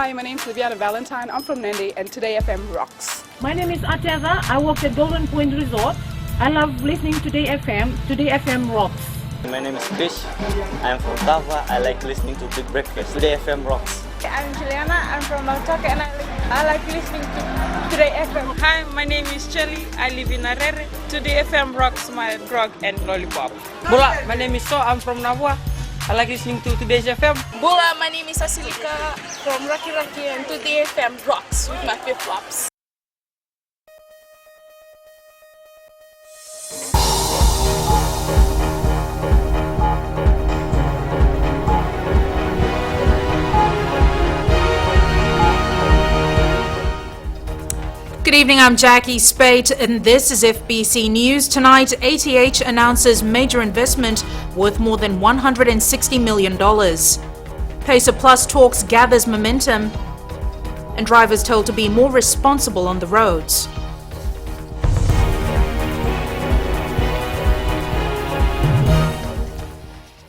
Hi, my name is Liviana Valentine. I'm from Nandi, and Today FM rocks. My name is Ateza. I work at Golden Point Resort. I love listening to Today FM. Today FM rocks. My name is Krish. I'm from Tava. I like listening to Big Breakfast. Today FM rocks. I'm Juliana. I'm from Lautoka, and I like listening to Today FM. Hi, my name is Chelly. I live in Arere. Today FM rocks my grog and lollipop. Bula, my name is So. I'm from Nabua. I like listening to Today's FM. Bula, my name is Asilika from Rocky Rocky, and Today FM rocks with my flip-flops. Good evening, I'm Jackie Spate, and this is FBC News. Tonight, ATH announces major investment worth more than $160 million. Pacer Plus talks gathers momentum, and drivers told to be more responsible on the roads.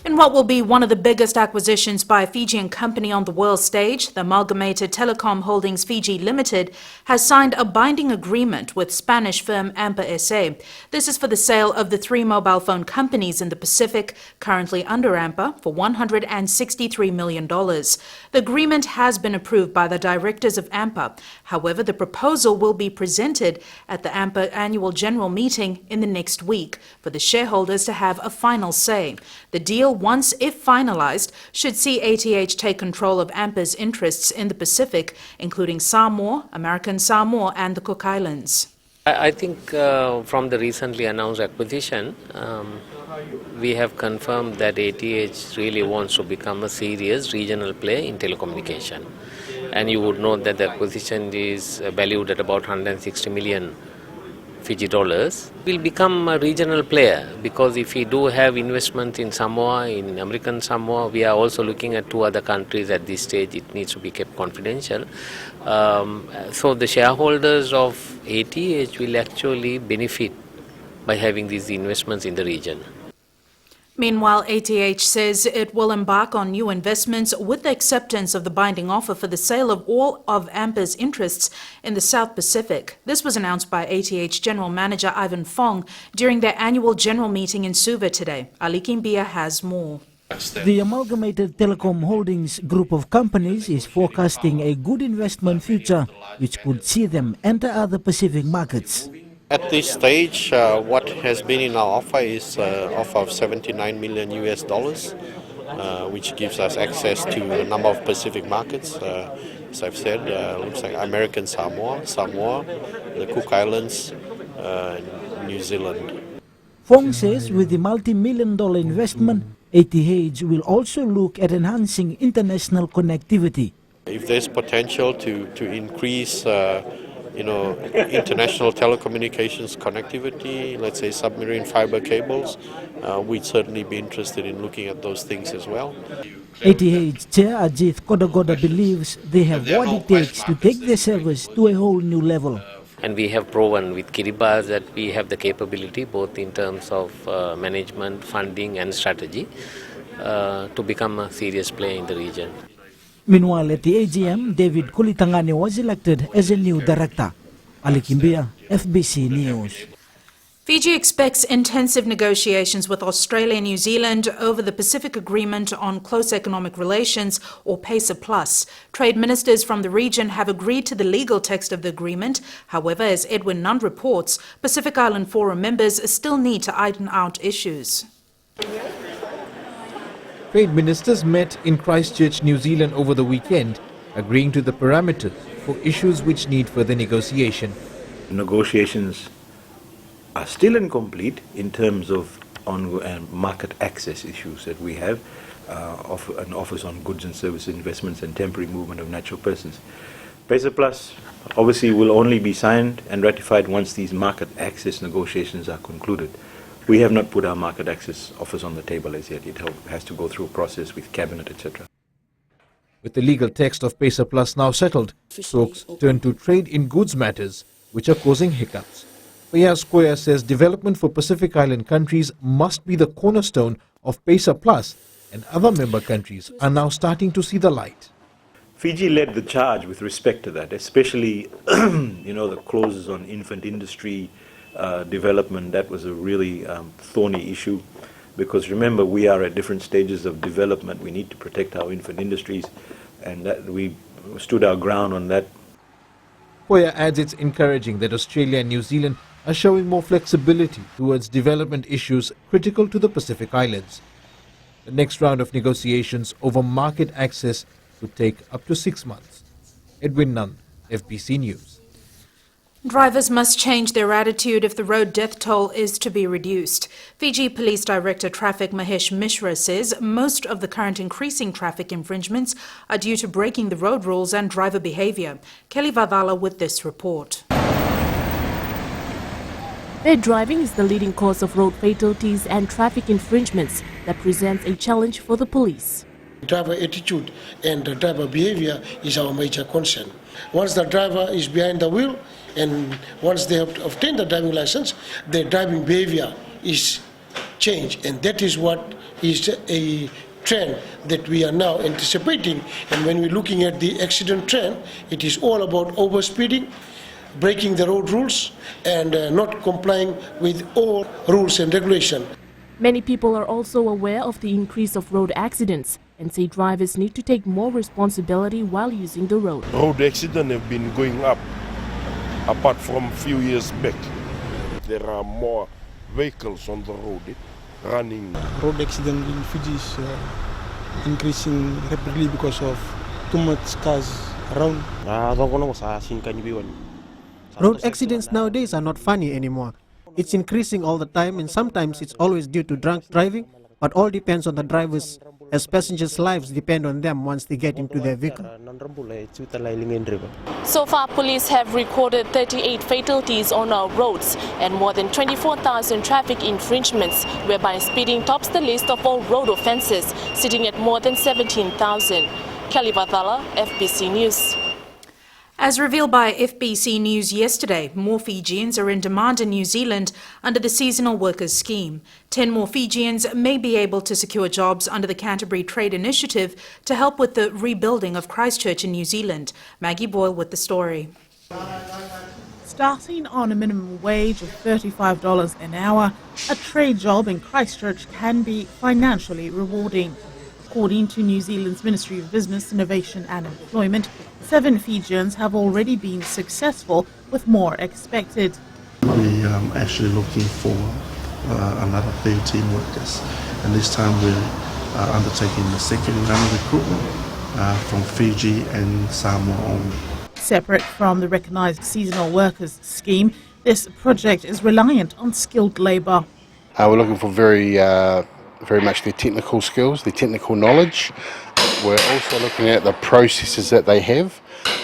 In what will be one of the biggest acquisitions by a Fijian company on the world stage, the Amalgamated Telecom Holdings Fiji Limited has signed a binding agreement with Spanish firm AMPA SA. This is for the sale of the 3 mobile phone companies in the Pacific, currently under AMPA, for $163 million. The agreement has been approved by the directors of AMPA. However, the proposal will be presented at the AMPA annual general meeting in the next week for the shareholders to have a final say. The deal, once if finalized, should see ATH take control of AMPA's interests in the Pacific, including Samoa, American Samoa, and the Cook Islands. I think from the recently announced acquisition, we have confirmed that ATH really wants to become a serious regional player in telecommunication. And you would know that the acquisition is valued at about 160 million Fiji dollars. Will become a regional player, because if we do have investment in Samoa, in American Samoa, we are also looking at 2 other countries at this stage. It needs to be kept confidential. So the shareholders of ATH will actually benefit by having these investments in the region. Meanwhile, ATH says it will embark on new investments with the acceptance of the binding offer for the sale of all of AMPA's interests in the South Pacific. This was announced by ATH General Manager Ivan Fong during their annual general meeting in Suva today. Ali Kimbia has more. The Amalgamated Telecom Holdings group of companies is forecasting a good investment future, which could see them enter other Pacific markets. At this stage, what has been in our offer is offer of $79 million US, which gives us access to a number of Pacific markets. As I've said, looks like American Samoa, the Cook Islands, New Zealand. Fong says with the multi-million-dollar investment, ATH will also look at enhancing international connectivity. If there's potential to increase international telecommunications connectivity, let's say submarine fiber cables, we'd certainly be interested in looking at those things as well. ATH Chair Ajith Kodagoda believes they have what it takes to take their service to a whole new level. And we have proven with Kiribati that we have the capability, both in terms of management, funding and strategy, to become a serious player in the region. Meanwhile, at the AGM, David Kulitangane was elected as a new director. Ali Kimbia, FBC News. Fiji expects intensive negotiations with Australia and New Zealand over the Pacific Agreement on Close Economic Relations, or PACER+. Trade ministers from the region have agreed to the legal text of the agreement. However, as Edwin Nunn reports, Pacific Island Forum members still need to iron out issues. Trade ministers met in Christchurch, New Zealand over the weekend, agreeing to the parameters for issues which need further negotiation. Negotiations are still incomplete in terms of market access issues that we have, and offers on goods and services, investments and temporary movement of natural persons. PACER Plus obviously will only be signed and ratified once these market access negotiations are concluded. We have not put our market access offers on the table as yet. It has to go through a process with Cabinet, etc. With the legal text of PACER Plus now settled, talks turn to trade in goods matters, which are causing hiccups. Payas Koya says development for Pacific Island countries must be the cornerstone of PACER Plus, and other member countries are now starting to see the light. Fiji led the charge with respect to that, especially the clauses on infant industry development. That was a really thorny issue, because remember, we are at different stages of development. We need to protect our infant industries, and that we stood our ground on that. Poya adds it's encouraging that Australia and New Zealand are showing more flexibility towards development issues critical to the Pacific Islands. The next round of negotiations over market access could take up to 6 months. Edwin Nunn, FBC News. Drivers must change their attitude if the road death toll is to be reduced. Fiji Police Director Traffic Mahesh Mishra says most of the current increasing traffic infringements are due to breaking the road rules and driver behaviour. Kelly Vavala with this report. Bad driving is the leading cause of road fatalities and traffic infringements that presents a challenge for the police. Driver attitude and the driver behavior is our major concern. Once the driver is behind the wheel and once they have obtained the driving license, their driving behavior is changed, and that is what is a trend that we are now anticipating. And when we're looking at the accident trend, it is all about overspeeding, breaking the road rules, and not complying with all rules and regulations. Many people are also aware of the increase of road accidents and say drivers need to take more responsibility while using the road. Road accidents have been going up, apart from a few years back. There are more vehicles on the road running. Road accident in Fiji is increasing rapidly because of too much cars around. Road accidents nowadays are not funny anymore. It's increasing all the time, and sometimes it's always due to drunk driving, but all depends on the drivers, as passengers' lives depend on them once they get into their vehicle. So far, police have recorded 38 fatalities on our roads and more than 24,000 traffic infringements, whereby speeding tops the list of all road offences, sitting at more than 17,000. Kelly Vathala, FBC News. As revealed by FBC News yesterday, more Fijians are in demand in New Zealand under the Seasonal Workers Scheme. 10 more Fijians may be able to secure jobs under the Canterbury Trade Initiative to help with the rebuilding of Christchurch in New Zealand. Maggie Boyle with the story. Starting on a minimum wage of $35 an hour, a trade job in Christchurch can be financially rewarding. According to New Zealand's Ministry of Business, Innovation and Employment, 7 Fijians have already been successful, with more expected. We are actually looking for another 13 workers, and this time we're undertaking the second round of recruitment from Fiji and Samoa only. Separate from the recognised Seasonal Workers Scheme, this project is reliant on skilled labour. We're looking for very much their technical skills, their technical knowledge. We're also looking at the processes that they have.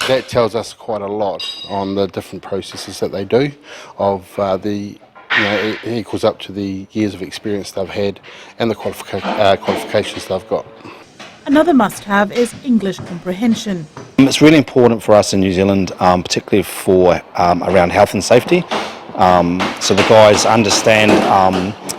That tells us quite a lot on the different processes that they do, of it equals up to the years of experience they've had and the qualifications they've got. Another must-have is English comprehension. It's really important for us in New Zealand, particularly for around health and safety. So the guys understand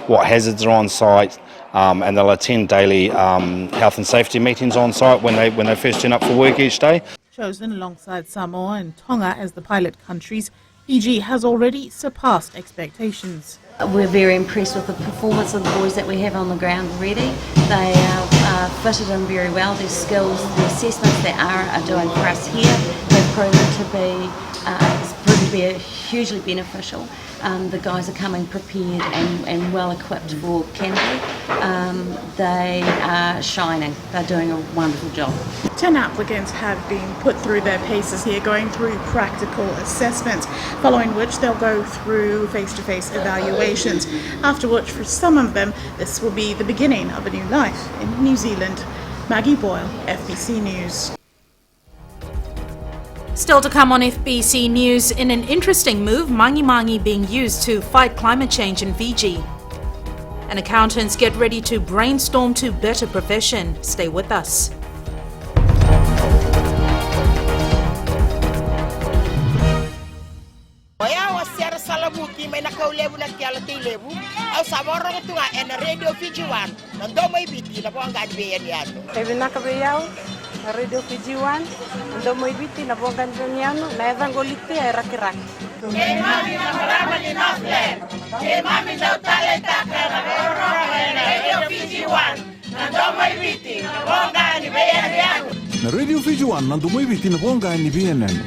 what hazards are on site, and they'll attend daily health and safety meetings on site when they first turn up for work each day. Chosen alongside Samoa and Tonga as the pilot countries, Fiji has already surpassed expectations. We're very impressed with the performance of the boys that we have on the ground already. They are fitted in very well. Their skills, the assessments they are doing for us here have proven to be hugely beneficial. The guys are coming prepared and well equipped for Canterbury. They are shining. They're doing a wonderful job. 10 applicants have been put through their paces here, going through practical assessments, following which they'll go through face-to-face evaluations, after which for some of them this will be the beginning of a new life in New Zealand. Maggie Boyle, FBC News. Still to come on FBC News, in an interesting move, mangi-mangi being used to fight climate change in Fiji. And accountants get ready to brainstorm to better profession. Stay with us. Radio Fiji 1, ndo moibiti na bonga njoniano na evangolite ya rakiraki. Mami na marama ni Northland. Mami na utaletaka na Radio Fiji 1, na ndo moibiti na bonga ni BNN. Na Radio Fiji 1, na ndo moibiti na bonga ni BNN.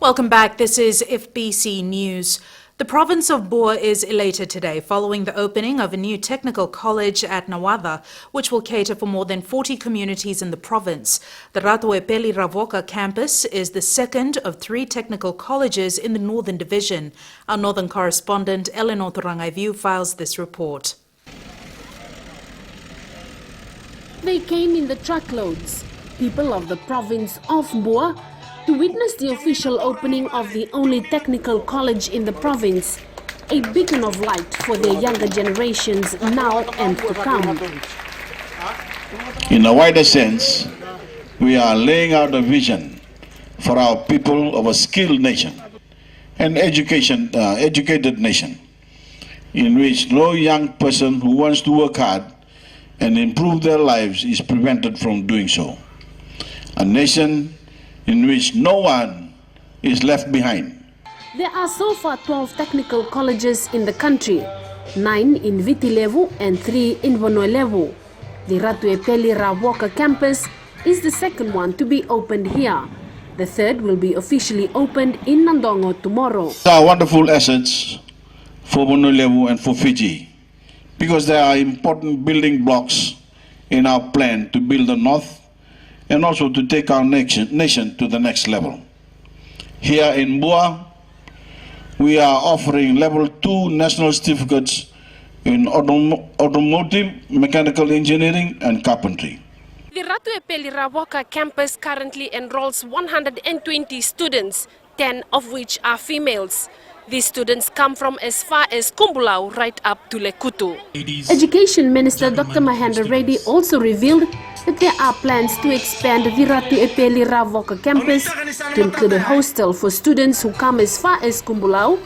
Welcome back. This is FBC News. The province of Boer is elated today following the opening of a new technical college at Nawatha, which will cater for more than 40 communities in the province. The WWF campus is the second of 3 technical colleges in the Northern Division. Our Northern correspondent Eleanor Turangaiviu files this report. They came in the truckloads, people of the province of Boer, to witness the official opening of the only technical college in the province, a beacon of light for their younger generations now and to come. In a wider sense, we are laying out a vision for our people of a skilled nation, an educated nation, in which no young person who wants to work hard and improve their lives is prevented from doing so. A nation in which no one is left behind. There are so far 12 technical colleges in the country, 9 in Viti level and 3 in Vonoi level. The Ratuepeli Rawoka campus is the second one to be opened here. The third will be officially opened in Nandongo tomorrow. These are wonderful assets for Vonoi level and for Fiji, because they are important building blocks in our plan to build the North and also to take our nation to the next level. Here in Boa, we are offering level 2 national certificates in automotive, mechanical engineering and carpentry. The Ratuepeli Rawoka campus currently enrolls 120 students, 10 of which are females. These students come from as far as Kumbulau right up to Lekutu. Education Minister Dr. Mahendra Reddy also revealed that there are plans to expand the Ratuepeli Rawoka campus to include a hostel for students who come as far as Kumbulau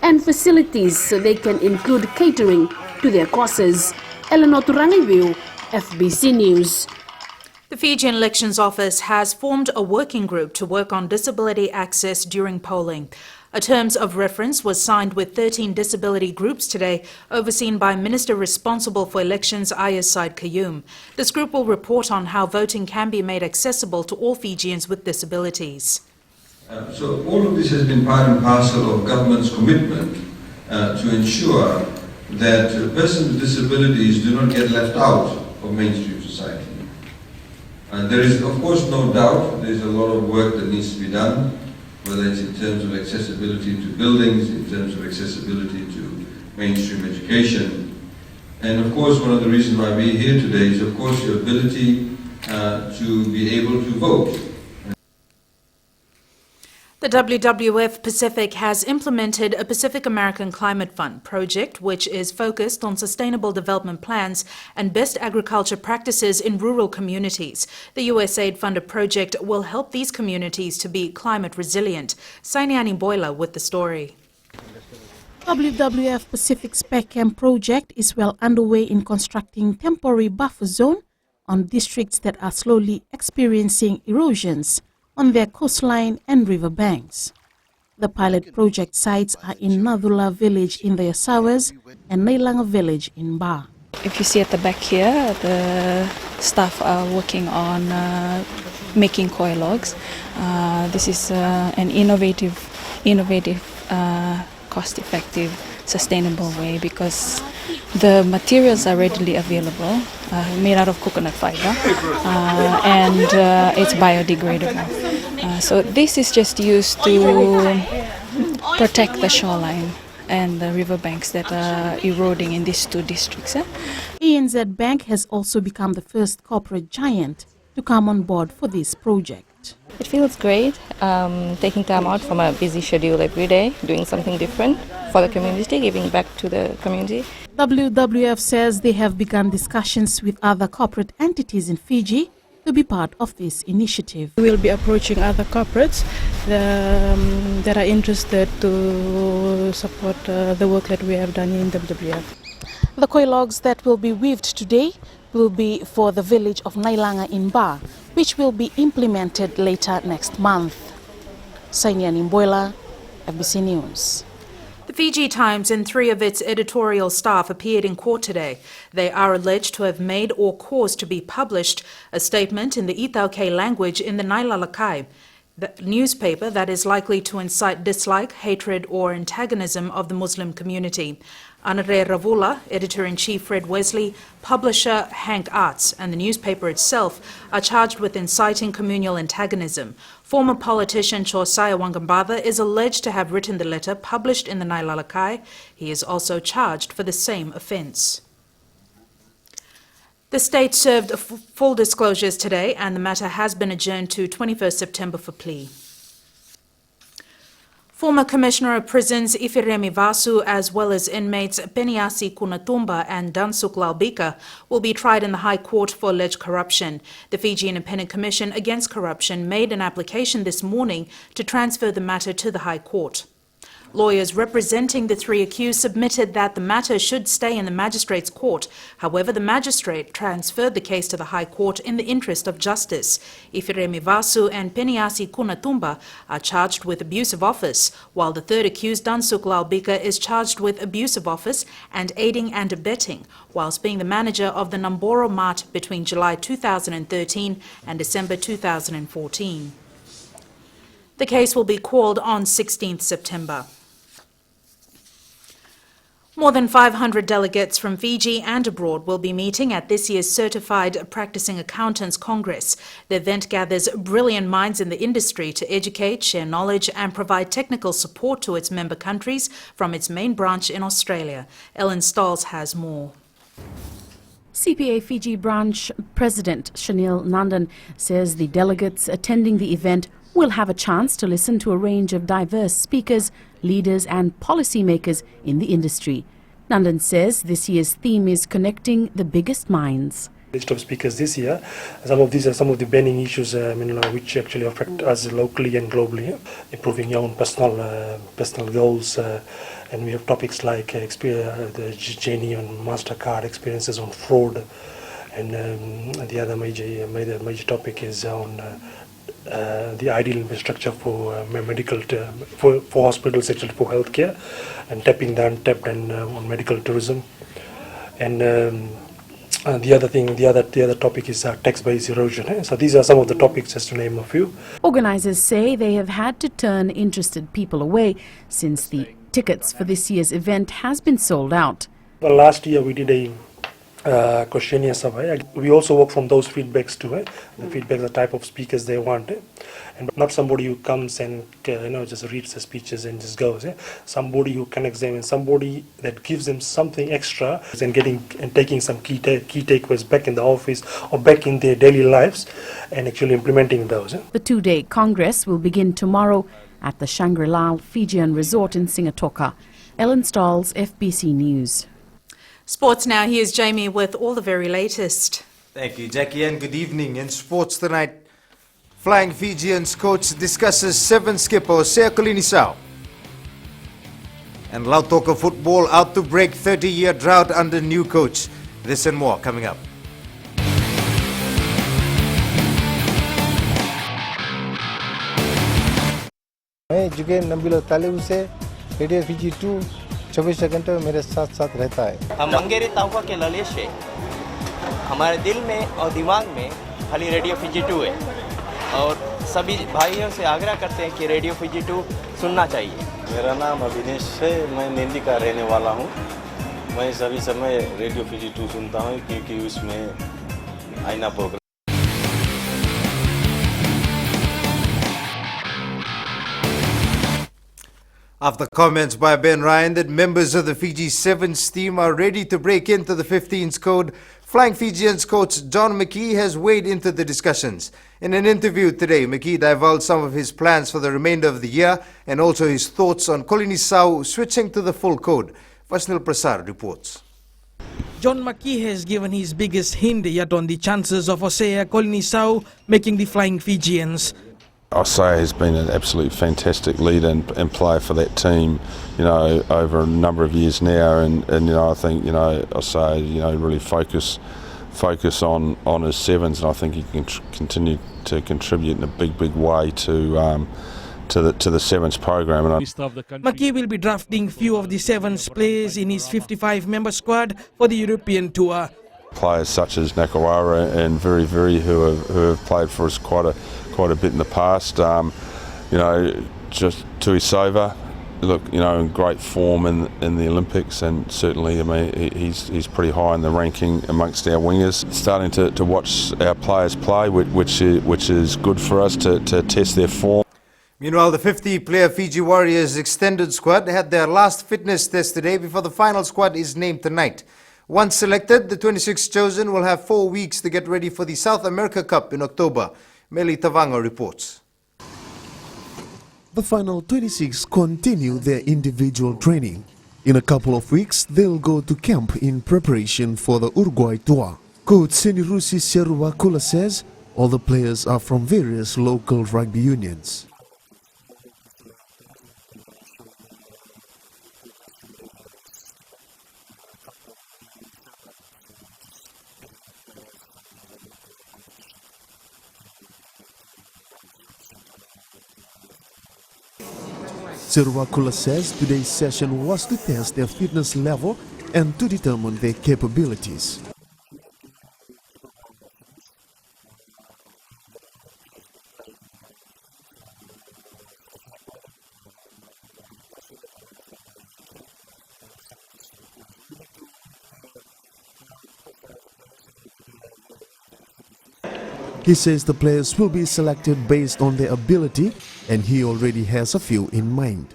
and facilities so they can include catering to their courses. Eleanor Turangaiviu, FBC News. The Fijian Elections Office has formed a working group to work on disability access during polling. A terms of reference was signed with 13 disability groups today, overseen by Minister responsible for elections Ayasaid Kayum. This group will report on how voting can be made accessible to all Fijians with disabilities. So all of this has been part and parcel of government's commitment to ensure that persons with disabilities do not get left out of mainstream society. There is, of course, no doubt there is a lot of work that needs to be done, whether it's in terms of accessibility to buildings, in terms of accessibility to mainstream education. And of course, one of the reasons why we're here today is, of course, your ability to be able to vote. The WWF Pacific has implemented a Pacific American Climate Fund project, which is focused on sustainable development plans and best agriculture practices in rural communities. The USAID-funded project will help these communities to be climate resilient. Sainiani Boiler with the story. WWF Pacific's PECAM project is well underway in constructing temporary buffer zone on districts that are slowly experiencing erosions on their coastline and river banks. The pilot project sites are in Nadula village in the Yasawas and Nailanga village in Ba. If you see at the back here, the staff are working on making koi logs. This is an innovative, cost-effective, sustainable way because the materials are readily available, made out of coconut fiber, and it's biodegradable. So this is just used to protect the shoreline and the riverbanks that are eroding in these 2 districts. ANZ Bank has also become the first corporate giant to come on board for this project. It feels great, taking time out from a busy schedule every day, doing something different for the community, giving back to the community. WWF says they have begun discussions with other corporate entities in Fiji to be part of this initiative. We will be approaching other corporates that are interested to support the work that we have done in WWF. The koi logs that will be weaved today will be for the village of Nailanga in Ba, which will be implemented later next month. Sainian Imboila, FBC News. The Fiji Times and 3 of its editorial staff appeared in court today. They are alleged to have made or caused to be published a statement in the Ithauke language in the Nailalakai, the newspaper that is likely to incite dislike, hatred or antagonism of the Muslim community. Anare Ravula, Editor-in-Chief Fred Wesley, publisher Hank Arts and the newspaper itself are charged with inciting communal antagonism. Former politician Chosaya Wangambada is alleged to have written the letter published in the Nailalakai. He is also charged for the same offence. The state served full disclosures today and the matter has been adjourned to 21st September for plea. Former Commissioner of Prisons Ifiremi Vasu, as well as inmates Peniasi Kunatumba and Dansuk Laubika, will be tried in the High Court for alleged corruption. The Fiji Independent Commission Against Corruption made an application this morning to transfer the matter to the High Court. Lawyers representing the 3 accused submitted that the matter should stay in the magistrate's court. However, the magistrate transferred the case to the High Court in the interest of justice. Ifiremi Vasu and Peniasi Kunatumba are charged with abuse of office, while the 3rd accused, Dansuk Laubika, is charged with abuse of office and aiding and abetting, whilst being the manager of the Namboro Mart between July 2013 and December 2014. The case will be called on 16th September. More than 500 delegates from Fiji and abroad will be meeting at this year's Certified Practicing Accountants Congress. The event gathers brilliant minds in the industry to educate, share knowledge and provide technical support to its member countries from its main branch in Australia. Ellen Stolz has more. CPA Fiji branch President Shanil Nandan says the delegates attending the event will have a chance to listen to a range of diverse speakers, leaders and policymakers in the industry. Nandan says this year's theme is connecting the biggest minds. List of speakers this year. Some of these are some of the burning issues which actually affect us locally and globally, improving your own personal goals. And we have topics like the journey on MasterCard, experiences on fraud, and the other major topic is on the ideal infrastructure for medical for hospitals, actually for healthcare, and tapping the untapped and on medical tourism. And the other topic is tax-based erosion. So these are some of the topics, just to name a few. Organizers say they have had to turn interested people away since the tickets for this year's event has been sold out. Well, last year we did a questionnaire survey. We also work from those feedbacks too. The feedback, the type of speakers they want, and not somebody who comes and just reads the speeches and just goes. Somebody who connects them, and somebody that gives them something extra, and taking some key takeaways back in the office or back in their daily lives, and actually implementing those. The 2-day Congress will begin tomorrow at the Shangri-La Fijian Resort in Lautoka. Ellen Stolz, FBC News. Sports now. Here's Jamie with all the very latest. Thank you, Jackie, and good evening. In sports tonight, Flying Fijians coach discusses 7 skipper Hosea Kolinisau. And Lautoka football out to break 30-year drought under new coach. This and more coming up. मैं जुगे नंबिलो तालिब से radio Fiji 2 24 घंटे मेरे साथ रहता है। हम मंगेरी ताउका के ललेश है, हमारे दिल में और दिमाग में खाली रेडियो फिजी 2 है और सभी भाइयों से आग्रह करते हैं कि रेडियो फिजी 2 सुनना चाहिए। मेरा नाम अभिनेश है, मैं निंदी का रहने वाला हूँ। मैं सभी समय रेडियो फिजी 2 सुनता हूँ क्योंकि उसमें आईना programme. After comments by Ben Ryan that members of the Fiji Sevens team are ready to break into the 15s code, Flying Fijians coach John McKee has weighed into the discussions. In an interview today, McKee divulged some of his plans for the remainder of the year and also his thoughts on Kolinisau switching to the full code. Vasnil Prasad reports. John McKee has given his biggest hint yet on the chances of Hosea Kolinisau making the Flying Fijians. Osei has been an absolute fantastic leader and player for that team, over a number of years now, and I think, Osei, really focus on his sevens, and I think he can continue to contribute in a big way to the sevens program. McKee will be drafting few of the sevens players in his 55-member squad for the European tour. Players such as Nakawara and Very who have played for us quite a bit in the past. Just Tuisova, look, in great form in the Olympics, and certainly, he's pretty high in the ranking amongst our wingers. Starting to watch our players play, which is good for us to test their form. Meanwhile, the 50-player Fiji Warriors extended squad had their last fitness test today before the final squad is named tonight. Once selected, the 26 chosen will have 4 weeks to get ready for the South America Cup in October. Meli Tavanga reports. The final 26 continue their individual training. In a couple of weeks, they'll go to camp in preparation for the Uruguay tour. Coach Senirusi Seruvakula says all the players are from various local rugby unions. Seruvakula says today's session was to test their fitness level and to determine their capabilities. He says the players will be selected based on their ability, and he already has a few in mind.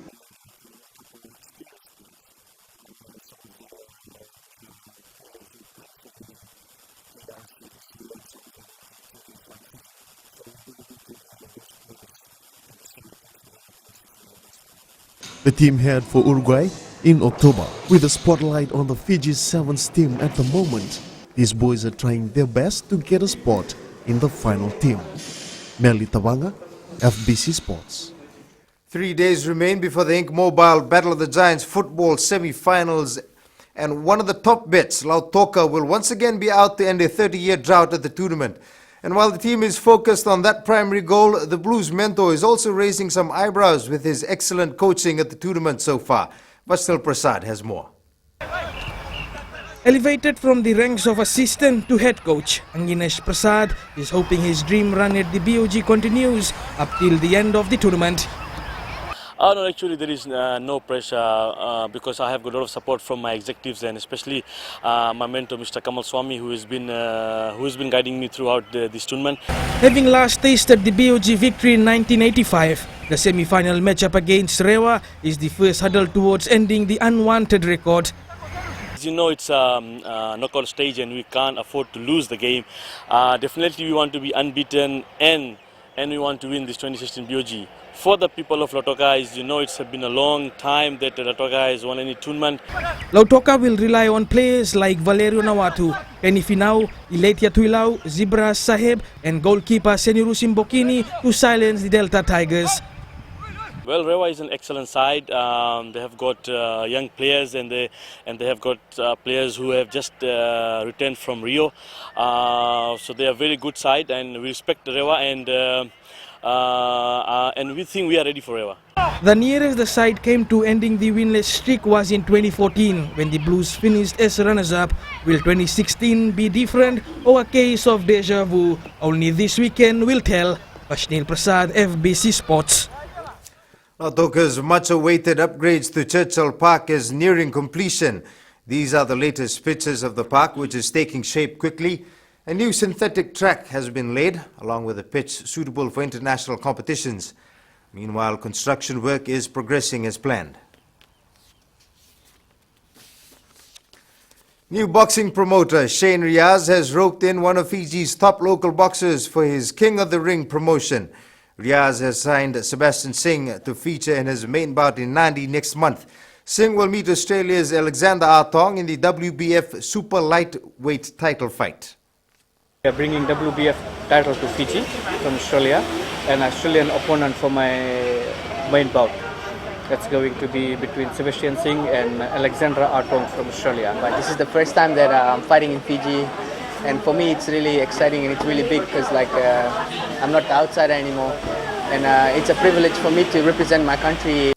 The team head for Uruguay in October, with a spotlight on the Fiji Sevens team at the moment. These boys are trying their best to get a spot in the final team. Meli Tavanga, FBC Sports. 3 days remain before the Ink Mobile Battle of the Giants football semi-finals, and one of the top bets, Lautoka, will once again be out to end a 30-year drought at the tournament. And while the team is focused on that primary goal, the Blues mentor is also raising some eyebrows with his excellent coaching at the tournament so far. Vasnil Prasad has more. Elevated from the ranks of assistant to head coach, Anginesh Prasad is hoping his dream run at the BOG continues up till the end of the tournament. No, actually there is no pressure because I have got a lot of support from my executives, and especially my mentor Mr. Kamal Swami, who has been guiding me throughout this tournament. Having last tasted the BOG victory in 1985, the semi-final matchup against Rewa is the first hurdle towards ending the unwanted record. As you know, it's a knockout stage and we can't afford to lose the game. Definitely we want to be unbeaten and we want to win this 2016 BOG. For the people of Lautoka, as you know, it's been a long time that Lautoka has won any tournament. Lautoka will rely on players like Valerio Nawatu, Penny Finau, Iletia Tuilau, Zibra Saheb and goalkeeper Seniru Simbokini to silence the Delta Tigers. Well, Rewa is an excellent side. They have got young players and they have got players who have just returned from Rio. So they are a very good side, and we respect Rewa, and we think we are ready for Rewa. The nearest the side came to ending the winless streak was in 2014 when the Blues finished as runners-up. Will 2016 be different or a case of deja vu? Only this weekend will tell. Vasnil Prasad, FBC Sports. Lautoka's much-awaited upgrades to Churchill Park is nearing completion. These are the latest pictures of the park, which is taking shape quickly. A new synthetic track has been laid, along with a pitch suitable for international competitions. Meanwhile, construction work is progressing as planned. New boxing promoter Shane Riaz has roped in one of Fiji's top local boxers for his King of the Ring promotion. Riaz has signed Sebastian Singh to feature in his main bout in Nandi next month. Singh will meet Australia's Alexander Artong in the WBF Super Lightweight title fight. We are bringing WBF title to Fiji from Australia. an Australian opponent for my main bout. That's going to be between Sebastian Singh and Alexandra Artong from Australia. But this is the first time that I'm fighting in Fiji, and for me it's really exciting and it's really big because I'm not the outsider anymore, and it's a privilege for me to represent my country.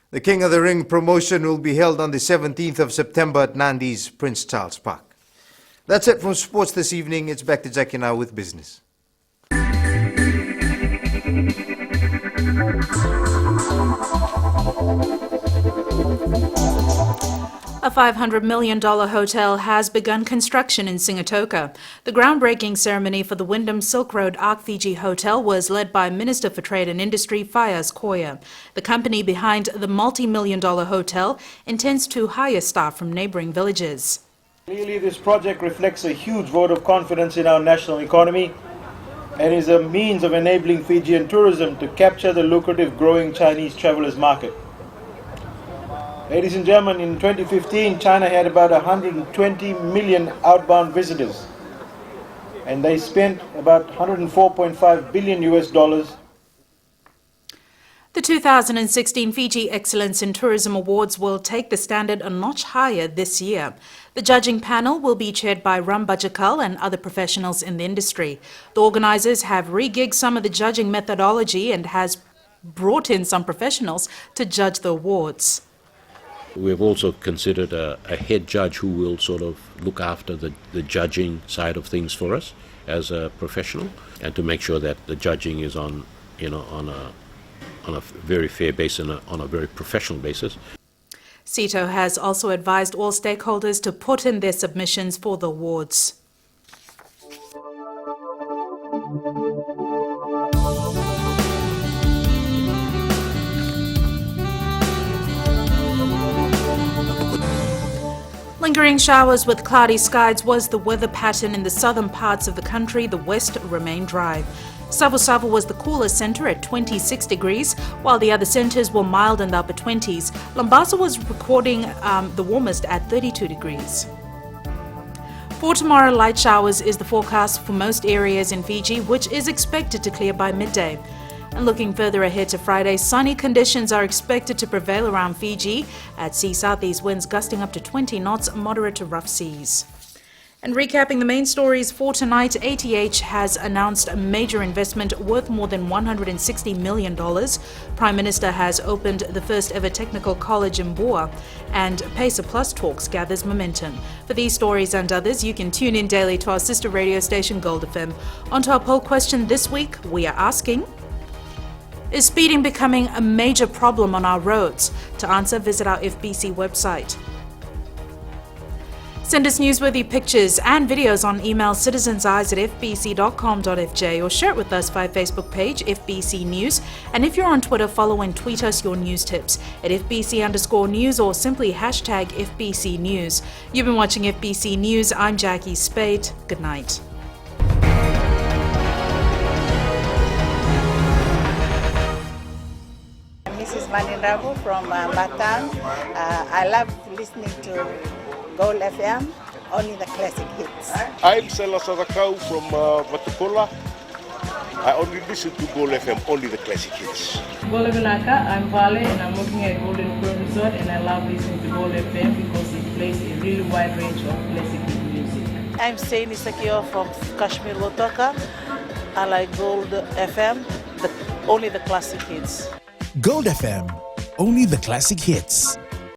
The King of the Ring promotion will be held on the 17th of September at Nandi's Prince Charles Park. That's it from sports this evening. It's back to Jackie now with business. A $500 million hotel has begun construction in Lautoka. The groundbreaking ceremony for the Wyndham Silk Road Arc Fiji Hotel was led by Minister for Trade and Industry Fayaz Koya. The company behind the multi-million-dollar hotel intends to hire staff from neighbouring villages. Clearly, this project reflects a huge vote of confidence in our national economy and is a means of enabling Fijian tourism to capture the lucrative growing Chinese travellers market. Ladies and gentlemen, in 2015, China had about 120 million outbound visitors, and they spent about $104.5 billion US. The 2016 Fiji Excellence in Tourism Awards will take the standard a notch higher this year. The judging panel will be chaired by Ram Bajakal and other professionals in the industry. The organisers have regigged some of the judging methodology and has brought in some professionals to judge the awards. We've also considered a head judge who will sort of look after the judging side of things for us as a professional, and to make sure that the judging is on a very fair basis and on a very professional basis. CITO has also advised all stakeholders to put in their submissions for the awards. Lingering showers with cloudy skies was the weather pattern in the southern parts of the country. The west remained dry. Savu was the coolest centre at 26 degrees, while the other centres were mild in the upper 20s. Lambasa was recording the warmest at 32 degrees. For tomorrow, light showers is the forecast for most areas in Fiji, which is expected to clear by midday. And looking further ahead to Friday, sunny conditions are expected to prevail around Fiji. At sea, southeast winds gusting up to 20 knots, moderate to rough seas. And recapping the main stories for tonight, ATH has announced a major investment worth more than $160 million. Prime Minister has opened the first ever technical college in Boa, and PACER Plus talks gathers momentum. For these stories and others, you can tune in daily to our sister radio station Gold FM. On to our poll question this week, we are asking: is speeding becoming a major problem on our roads? To answer, visit our FBC website. Send us newsworthy pictures and videos on email citizenseyes@fbc.com.fj or share it with us via Facebook page FBC News. And if you're on Twitter, follow and tweet us your news tips at FBC_news or simply hashtag FBC News. You've been watching FBC News. I'm Jackie Spade. Good night. Mrs. Manirabu from Batam. I love listening to Gold FM, only the classic hits. I'm Sela Sadakau from Vatukola. I only listen to Gold FM, only the classic hits. Golagunaka, I'm Vale and I'm working at Golden Grove Resort, and I love listening to Gold FM because it plays a really wide range of classic music. I'm Saini Sakio from Kashmir, Lautoka. I like Gold FM, only the classic hits. Gold FM, only the classic hits.